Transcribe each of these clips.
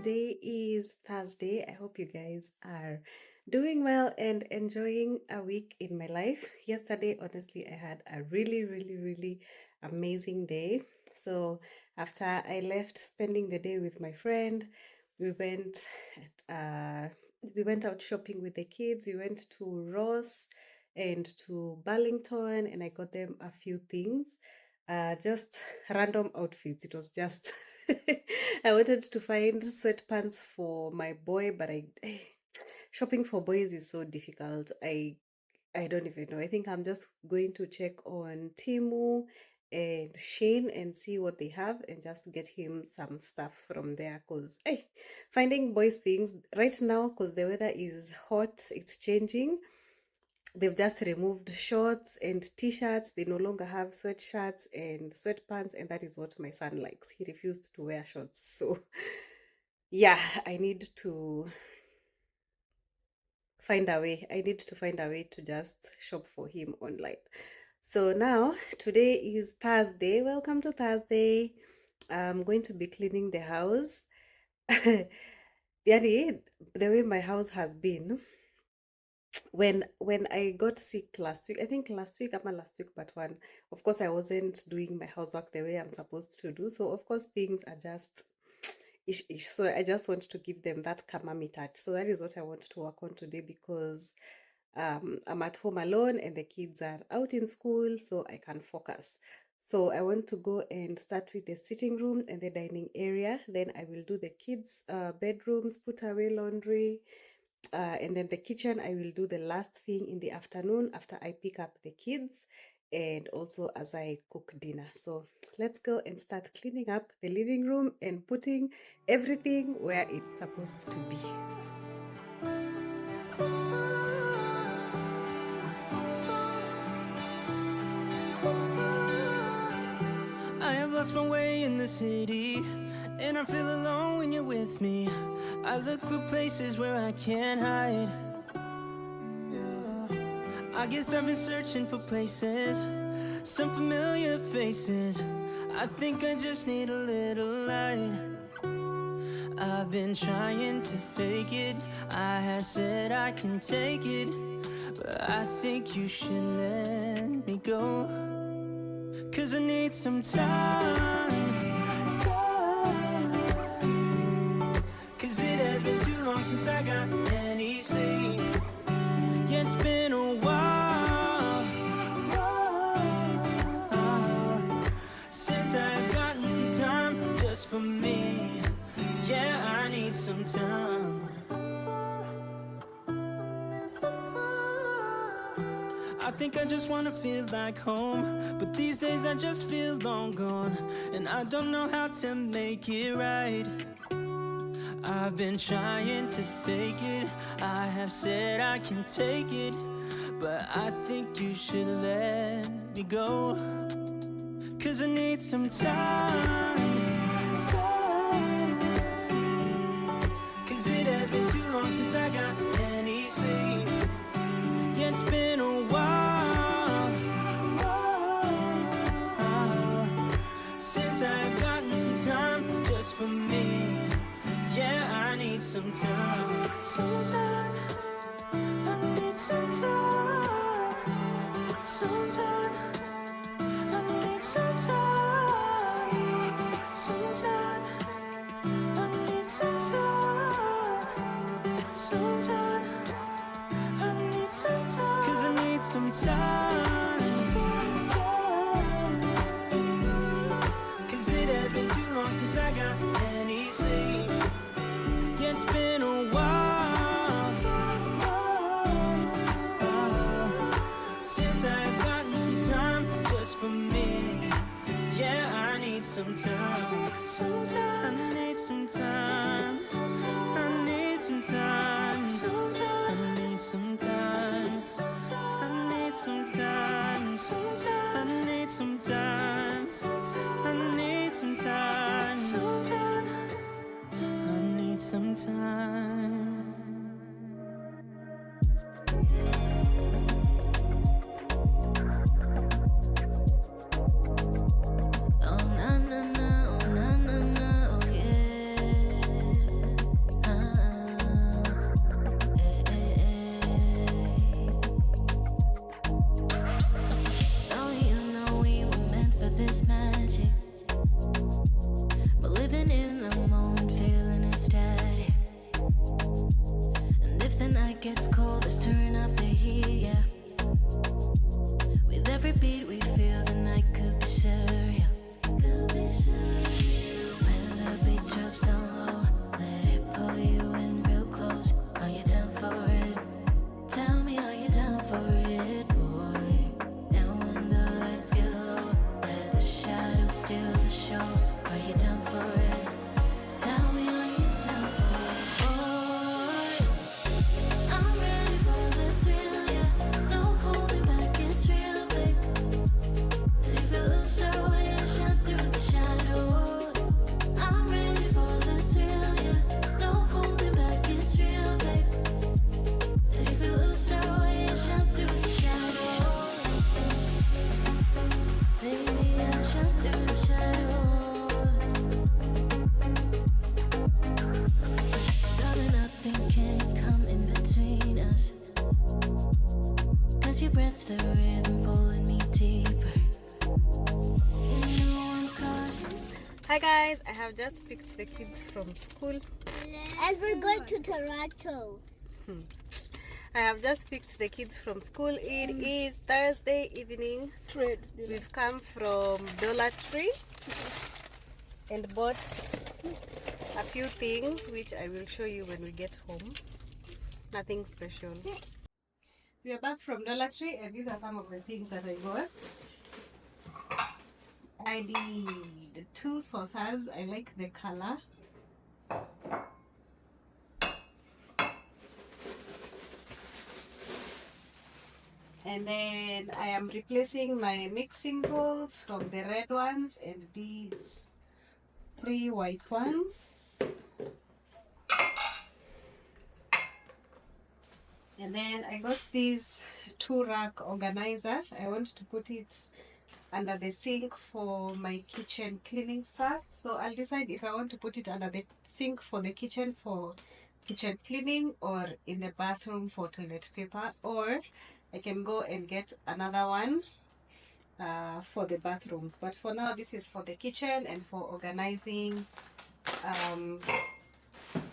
Today is Thursday. I hope you guys are doing well and enjoying a week in my life. Yesterday, honestly, I had a really amazing day. So, after I left spending the day with my friend, we went uh we went out shopping with the kids. We went to Ross and to Burlington and I got them a few things. Just random outfits. It was just I wanted to find sweatpants for my boy, but I shopping for boys is so difficult. I don't even know. I think I'm just going to check on Timu and Shane and see what they have and just get him some stuff from there. Cause finding boys things right now, cause the weather is hot, it's changing. They've just removed shorts and t-shirts. They no longer have sweatshirts and sweatpants, and that is what my son likes. He refused to wear shorts. So yeah, I need to find a way. I need to find a way to just shop for him online. So now today is Thursday. Welcome to Thursday. I'm going to be cleaning the house. Yani, the way my house has been, when I got sick last week, I think last week, I'm last week, but one, of course, I wasn't doing my housework the way I'm supposed to do. So of course, things are just ish. So I just want to give them that kamami touch. So that is what I want to work on today because I'm at home alone and the kids are out in school, so I can focus. So I want to go and start with the sitting room and the dining area. Then I will do the kids' bedrooms, put away laundry, and then the kitchen I will do the last thing in the afternoon after I pick up the kids and also as I cook dinner. So let's go and start cleaning up the living room and putting everything where it's supposed to be. I have lost my way in the city, and I feel alone when you're with me. I look for places where I can't hide. I guess I've been searching for places, some familiar faces. I think I just need a little light. I've been trying to fake it. I have said I can take it, but I think you should let me go. 'Cause I need some time. 'Cause it has been too long since I got any sleep. Yeah, it's been a while since I've gotten some time just for me. Yeah, I need some time. I think I just wanna feel like home, but these days I just feel long gone, and I don't know how to make it right. I've been trying to fake it. I have said I can take it, but I think you should let me go. 'Cause I need some time. 'Cause it has been too long since I got any sleep. Yeah, it's been a while since I've gotten some time just for me. Yeah, I need some time. Sometime I need some time. Sometime I need some time. Sometime I need some time. Sometime I need some time. 'Cause I need some time. 'Cause it has been too long since I got any sleep. Yeah, it's been a while since I've gotten some time just for me. Yeah, I need some time. Sometime I need some time. I need some time. I need some time. I need some time. I need some time. I need some time. I need some time. Oh na na na, oh na na na, oh yeah. for it, boy. And when the lights get low, let the shadows steal the show. Are you down for it? Tell me, are you down for it, boy? I'm ready for the thrill, yeah. No holding back, it's real, babe. If you lose our way and shine through the shadows, I'm ready for the thrill, yeah. No holding back, it's real, babe. If you lose our way and shine through the shadows, baby, I'll shine through the shadows. Darling, nothing can come in between us. 'Cause your breath's the rhythm pulling me deeper. You know I'm caught. Hi guys, I have just picked the kids from school. And we're going to Toronto. I have just picked the kids from school. It is Thursday evening. We've come from Dollar Tree and bought a few things which I will show you when we get home. Nothing special. We are back from Dollar Tree and these are some of the things that I got. I did 2 saucers. I like the color. And then I am replacing my mixing bowls from the red ones and did 3 white ones. And then I got this 2 rack organizer. I want to put it under the sink for my kitchen cleaning stuff. So I'll decide if I want to put it under the sink for the kitchen for kitchen cleaning or in the bathroom for toilet paper, or I can go and get another one for the bathrooms. But for now, this is for the kitchen and for organizing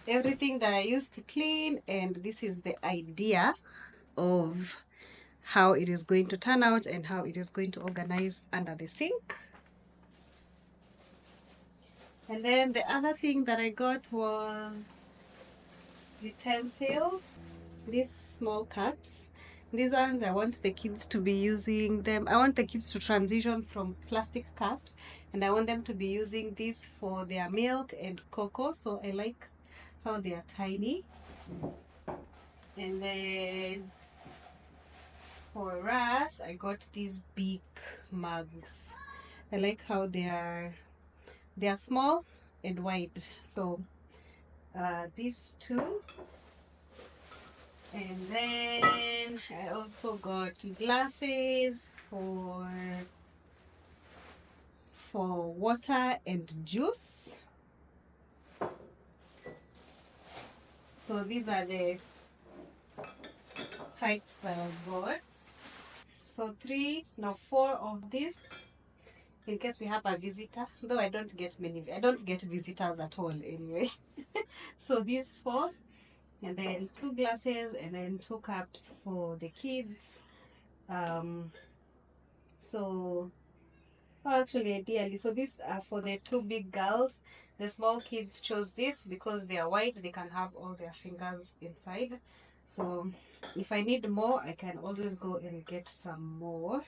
everything that I used to clean. And this is the idea of how it is going to turn out and how it is going to organize under the sink. And then the other thing that I got was utensils, these small cups. These ones, I want the kids to be using them. I want the kids to transition from plastic cups, and I want them to be using this for their milk and cocoa. So I like how they are tiny. And then for us, I got these big mugs. I like how they are small and wide. So these 2. And then I also got glasses for water and juice. So these are the types that I got. So 4 of this in case we have a visitor. Though I don't get visitors at all anyway. So these 4. And then 2 glasses and then 2 cups for the kids. So actually ideally, so these are for the 2 big girls. The small kids chose this because they are wide, they can have all their fingers inside. So if I need more, I can always go and get some more.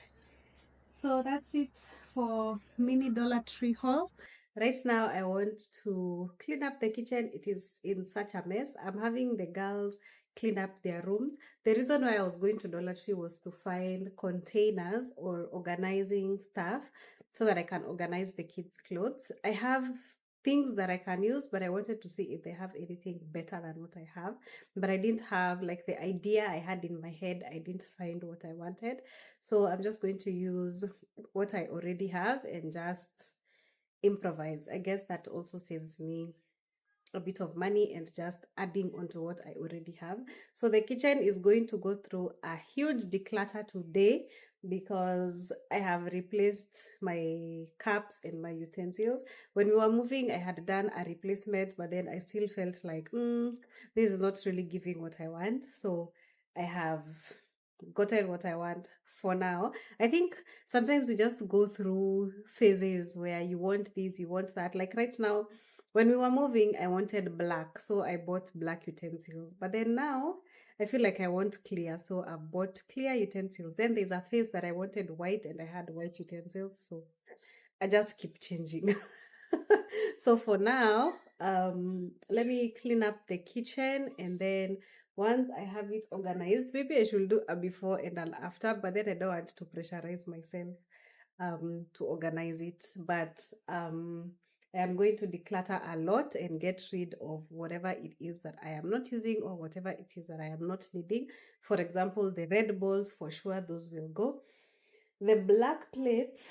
So that's it for mini Dollar Tree haul. Right now, I want to clean up the kitchen. It is in such a mess. I'm having the girls clean up their rooms. The reason why I was going to Dollar Tree was to find containers or organizing stuff so that I can organize the kids' clothes. I have things that I can use, but I wanted to see if they have anything better than what I have. But I didn't have, like, the idea I had in my head, I didn't find what I wanted. So I'm just going to use what I already have and just improvise. I guess that also saves me a bit of money and just adding onto what I already have. So the kitchen is going to go through a huge declutter today because I have replaced my cups and my utensils. When we were moving, I had done a replacement, but then I still felt like, this is not really giving what I want. So I have gotten what I want for now. I think sometimes we just go through phases where you want this, you want that. Like right now, when we were moving, I wanted black, so I bought black utensils. But then now I feel like I want clear, so I bought clear utensils. Then there's a phase that I wanted white, and I had white utensils, so I just keep changing. So for now, let me clean up the kitchen, and then once I have it organized, maybe I should do a before and an after, but then I don't want to pressurize myself to organize it. But I am going to declutter a lot and get rid of whatever it is that I am not using or whatever it is that I am not needing. For example, the red bowls, for sure, those will go. The black plates,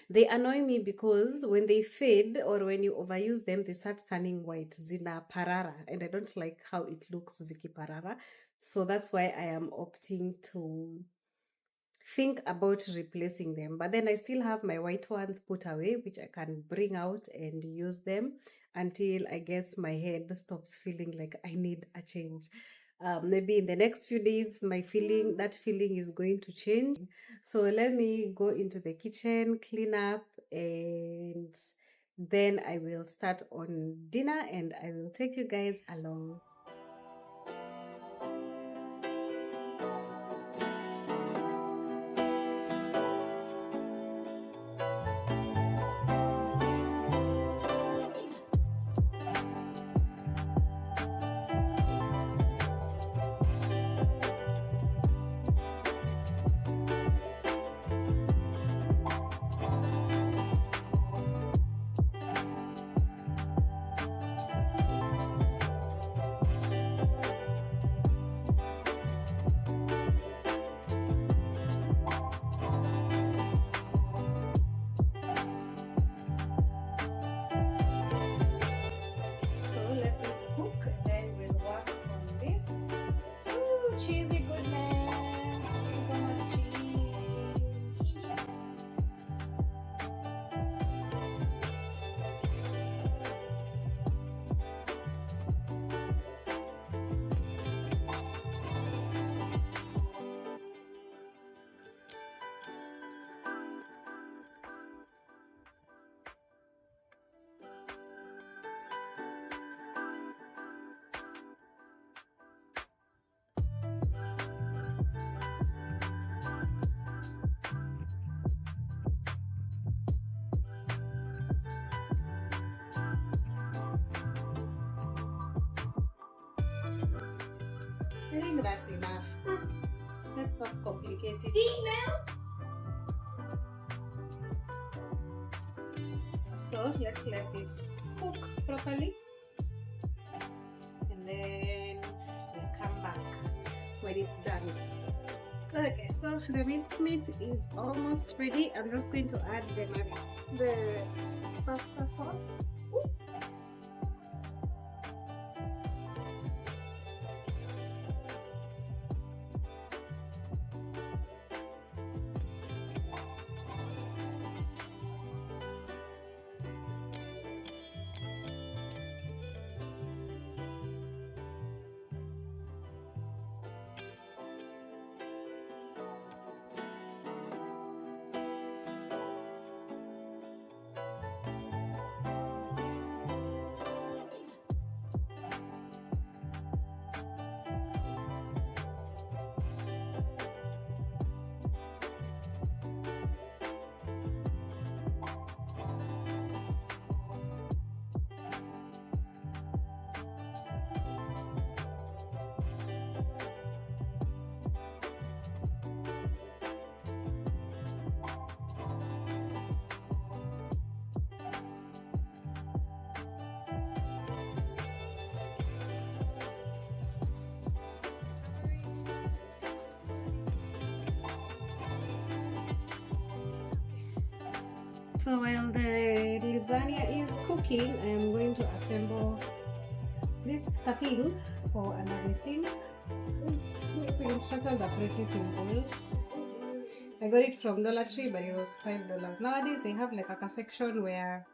they annoy me because when they fade or when you overuse them, they start turning white. Zina parara. And I don't like how it looks, ziki parara. So that's why I am opting to think about replacing them. But then I still have my white ones put away, which I can bring out and use them until I guess my head stops feeling like I need a change. Maybe in the next few days, that feeling is going to change. So let me go into the kitchen, clean up, and then I will start on dinner and I will take you guys along. So let this cook, then we'll work on this. Ooh, cheesy goodness! So much cheese. I think that's enough. Let's not complicate it. So let's let this cook properly, and then we'll come back when it's done. Okay, so the minced meat is almost ready. I'm just going to add the pasta sauce. So while the lasagna is cooking, I am going to assemble this thing for another scene. The instructions are pretty simple. I got it from Dollar Tree, but it was $5. Nowadays they have like a section where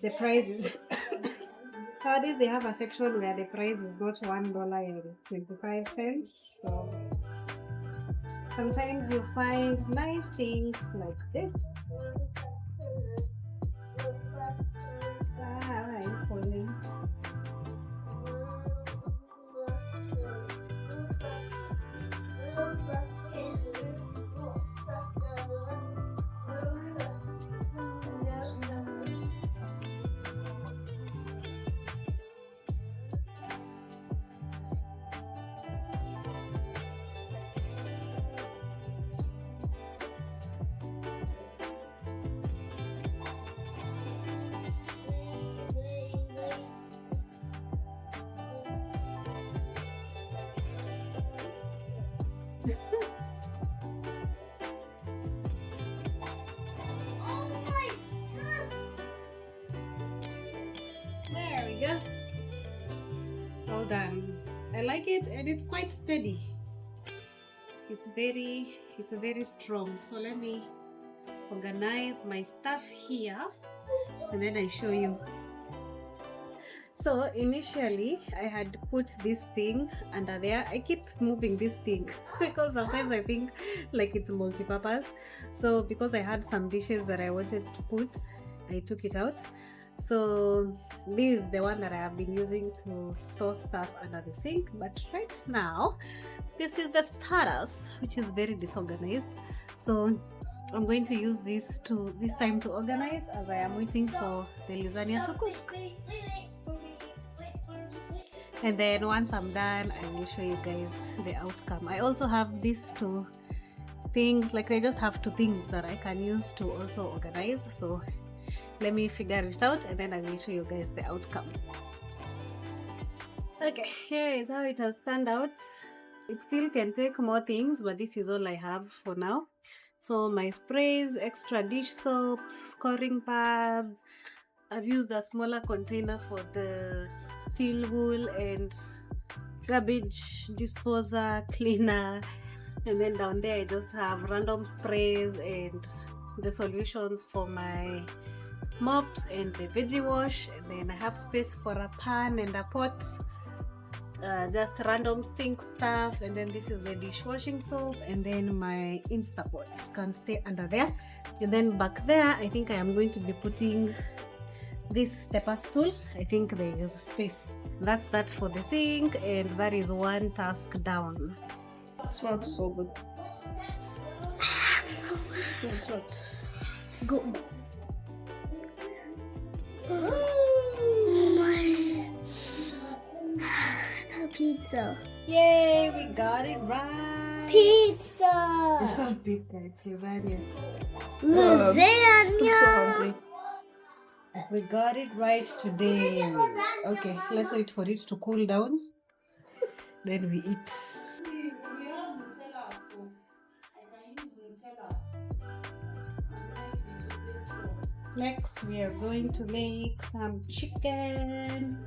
the price is nowadays they have a section where the price is not $1.25. So sometimes you find nice things like this. I'm falling. like it, and it's quite steady. It's very strong. So let me organize my stuff here and then I show you. So initially I had put this thing under there. I keep moving this thing because sometimes I think like it's multi-purpose. So because I had some dishes that I wanted to put, I took it out. So this is the one that I have been using to store stuff under the sink, but right now this is the status, which is very disorganized. So I'm going to use this time to organize as I am waiting for the lasagna to cook. And then once I'm done, I will show you guys the outcome. I also have these two things, like I just have two things that I can use to also organize. So let me figure it out and then I will show you guys the outcome. Okay, here is how it has turned out. It still can take more things, but this is all I have for now. So my sprays, extra dish soaps, scoring pads. I've used a smaller container for the steel wool and garbage disposer, cleaner. And then down there I just have random sprays and the solutions for my mops and the veggie wash. And then I have space for a pan and a pot. Just random stink stuff, and then this is the dishwashing soap, and then my Instapots can stay under there. And then back there I think I am going to be putting this stepper stool. I think there is space. That's that for the sink, and that is one task down. Smells so good. Smells good. Go. Pizza. Yay, we got it right. Pizza. It's not pizza, it's lasagna. I'm so Lasagna. hungry. We got it right today. Okay, let's wait for it to cool down. Then we eat. Next, we are going to make some chicken.